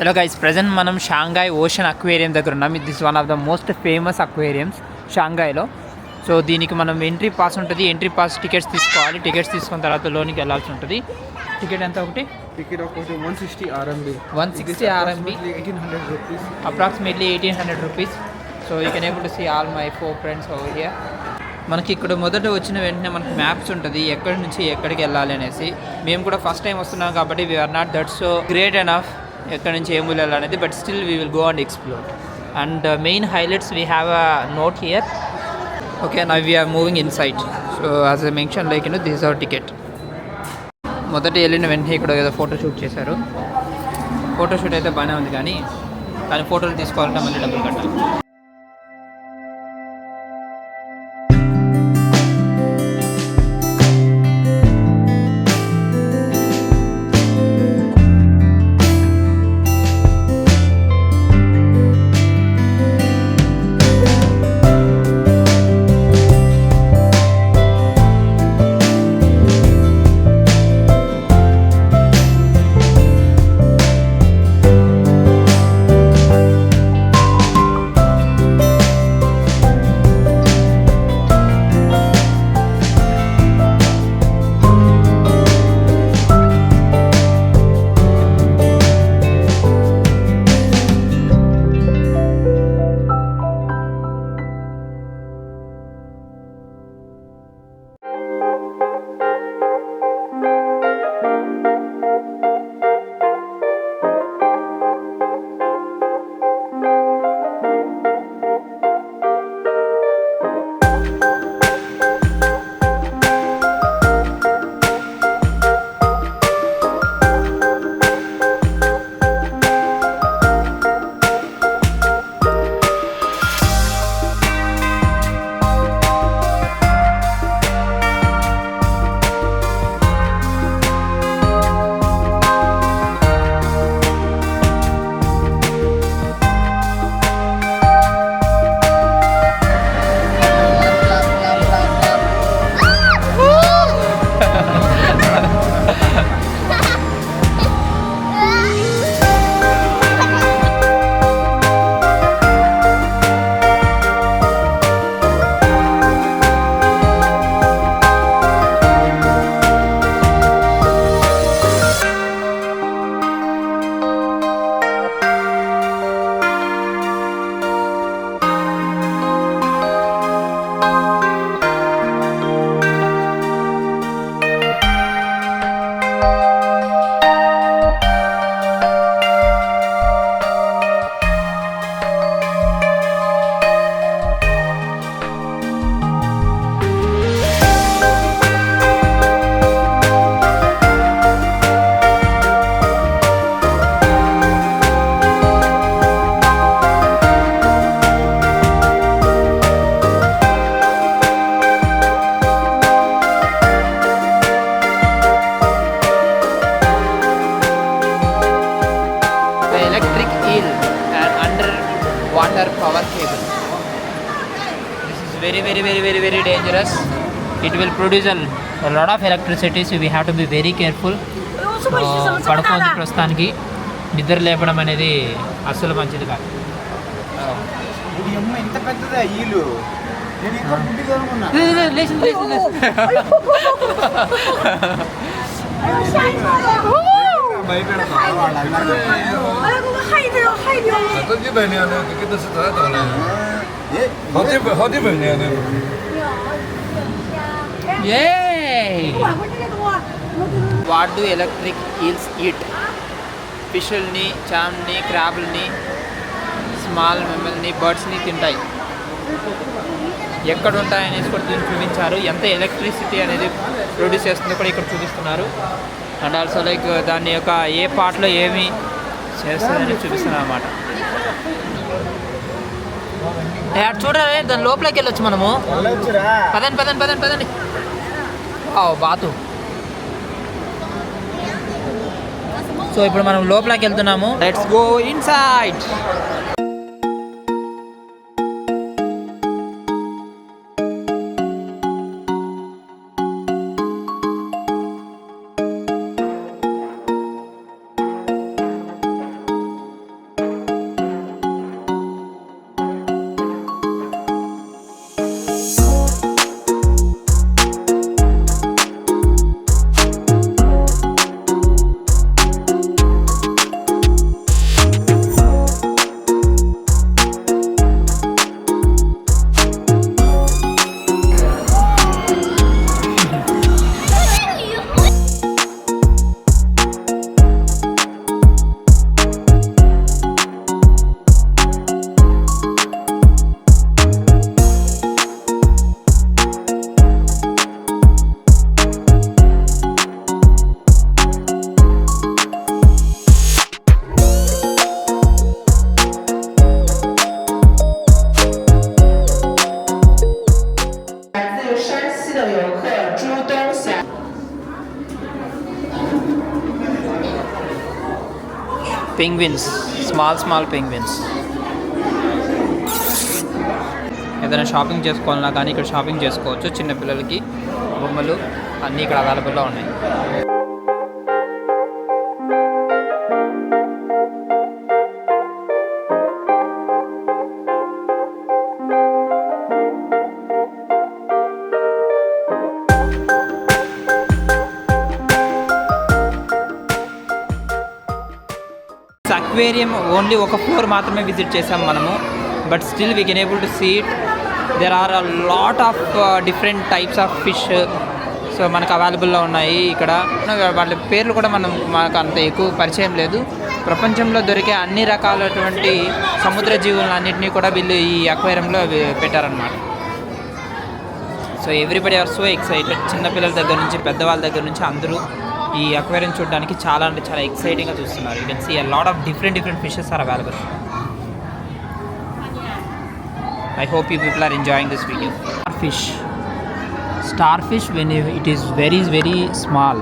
Hello guys, present మనం Shanghai ocean aquarium దగ్గర ఉన్నాం. This one of the most famous aquariums షాంఘైలో. So దీనికి మనం ఎంట్రీ పాస్ ఉంటుంది. ఎంట్రీ పాస్ టికెట్స్ తీసుకోవాలి. టికెట్స్ తీసుకున్న తర్వాత లోనికి వెళ్ళాల్సి ఉంటుంది. టికెట్ ఎంత ఒకటి? టికెట్ ఒకటి 160 RMB. 160 RMB, 1800 rupees. Approximately 1800 rupees. So you can able to see all my 4 friends over here. మనకి ఇక్కడ మొదట వచ్చిన వెంటనే మనకి మ్యాప్స్ ఉంటుంది, ఎక్కడి నుంచి ఎక్కడికి వెళ్ళాలి అనేసి. మేము కూడా ఫస్ట్ టైం వస్తున్నాం కాబట్టి we're not that so great enough ఎక్కడి నుంచి ఏం వెళ్ళాలనేది, but still we will go and explore. And main highlights we have a note here. Okay, now we're moving inside. So as a mention like this our ticket. మొదట వెళ్ళిన వెంటనే ఇక్కడ ఏదో photoshoot చేశారు. ఫోటోషూట్ అయితే బాగానే ఉంది, కానీ ఫోటోలు తీసుకోవాలంటే మళ్ళీ డబ్బులు కట్టాలి. Power cable. This is very dangerous. It will produce a lot of electricity, so we have to be very careful. పడుకోవద్దు ప్రస్తుతానికి. నిద్ర లేపడం అనేది అస్సలు మంచిది కాదు. ఎంత పెద్దదా eel? What do electric eels eat? ఫిష్ల్ని, చామ్ని, క్రాబ్ని, స్మాల్ మెమ్మల్ని, బర్డ్స్ని తింటాయి. ఎక్కడ ఉంటాయనేసి కూడా దీన్ని చూపించారు. ఎంత ఎలక్ట్రిసిటీ అనేది ప్రొడ్యూస్ చేస్తుందో కూడా ఇక్కడ చూపిస్తున్నారు. అండ్ ఆల్సో లైక్ దాని యొక్క ఏ పార్ట్లో ఏమి చేస్తుందని చూపిస్తున్నారు అన్నమాట. చూడాలి, దాని లోపలికి వెళ్ళొచ్చు మనము. పదండి. బాతు. సో ఇప్పుడు మనం లోపలికి వెళ్తున్నాము. Let's go inside. Penguins, small penguins. ఏదైనా షాపింగ్ చేసుకోవాలన్నా కానీ ఇక్కడ షాపింగ్ చేసుకోవచ్చు. చిన్నపిల్లలకి బొమ్మలు అన్నీ ఇక్కడ అవైలబుల్లో ఉన్నాయి. అక్వేరియం ఓన్లీ ఒక ఫ్లోర్ మాత్రమే విజిట్ చేసాం మనము. But still we can able to see it. There are a lot of different types of fish so మనకు అవైలబుల్లో ఉన్నాయి ఇక్కడ. వాళ్ళ పేర్లు కూడా మనకు అంత ఎక్కువ పరిచయం లేదు. ప్రపంచంలో దొరికే అన్ని రకాలైనటువంటి సముద్ర జీవులన్నింటినీ కూడా వీళ్ళు ఈ అక్వేరియంలో పెట్టారనమాట. So everybody are so excited. చిన్నపిల్లల దగ్గర నుంచి పెద్దవాళ్ళ దగ్గర నుంచి అందరూ ఈ అక్వేరియం చూడడానికి చాలా అంటే చాలా ఎక్సైటింగ్గా చూస్తున్నారు. You can see a lot of different fishes are available. I hope you people are enjoying this video. Starfish when it is very small.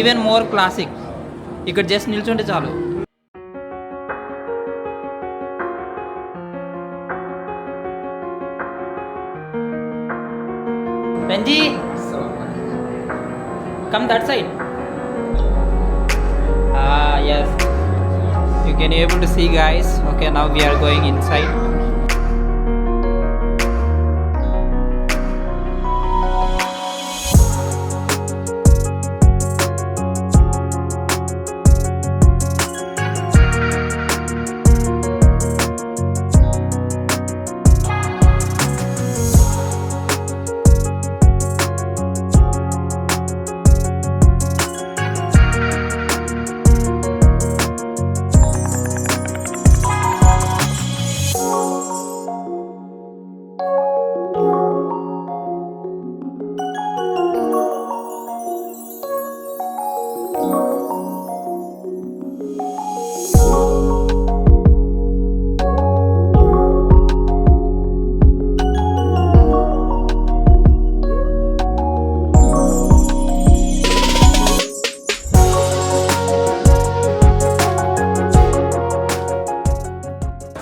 Even more classic. ఇక్కడ జస్ట్ నిల్చుంటే చాలు. Benji, come that side. Yes, you can able to see guys. Okay, now we are going inside.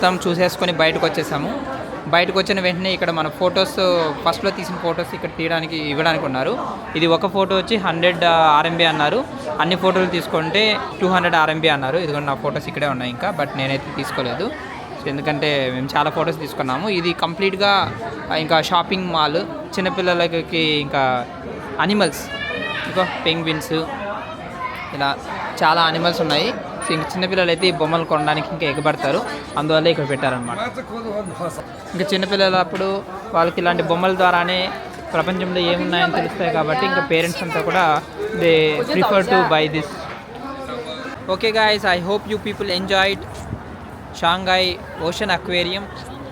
మొత్తం చూసేసుకొని బయటకు వచ్చేసాము. బయటకు వచ్చిన వెంటనే ఇక్కడ మన ఫొటోస్ ఫస్ట్లో తీసిన ఫొటోస్ ఇక్కడ తీయడానికి ఇవ్వడానికి ఉన్నారు. ఇది ఒక ఫోటో వచ్చి 100 RMB అన్నారు. అన్ని ఫోటోలు తీసుకుంటే 200 RMB అన్నారు. ఇదిగోండి నా ఫొటోస్ ఇక్కడే ఉన్నాయి ఇంకా, బట్ నేనైతే తీసుకోలేదు ఎందుకంటే మేము చాలా ఫొటోస్ తీసుకున్నాము. ఇది కంప్లీట్గా ఇంకా షాపింగ్ మాల్, చిన్నపిల్లలకి ఇంకా అనిమల్స్, ఇంకా పెంగ్విన్స్, ఇలా చాలా అనిమల్స్ ఉన్నాయి. సో ఇంక చిన్నపిల్లలు అయితే ఈ బొమ్మలు కొనడానికి ఇంకా ఎగబడతారు, అందువల్ల ఇక్కడ పెట్టారనమాట. ఇంకా చిన్నపిల్లలు అప్పుడు వాళ్ళకి ఇలాంటి బొమ్మల ద్వారానే ప్రపంచంలో ఏమున్నాయని తెలుస్తాయి కాబట్టి ఇంకా పేరెంట్స్ అంతా కూడా they prefer to buy this. Okay guys, I hope you people enjoyed Shanghai ocean aquarium.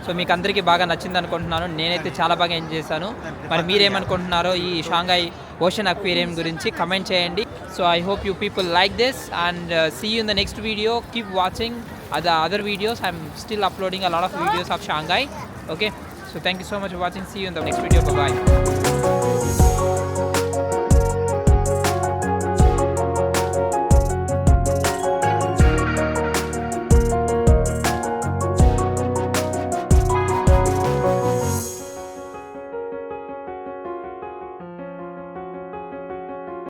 So మీకు అందరికీ బాగా నచ్చింది అనుకుంటున్నాను. నేనైతే చాలా బాగా ఎంజాయ్ చేశాను. మరి మీరేమనుకుంటున్నారో ఈ షాంఘాయ్ ఓషన్ అక్వేరియం గురించి కమెంట్ చేయండి. So I hope you people like this and see you in the next video. Keep watching other videos. I'm still uploading a lot of videos of Shanghai. Okay, so thank you so much for watching. See you in the next video. Bye bye.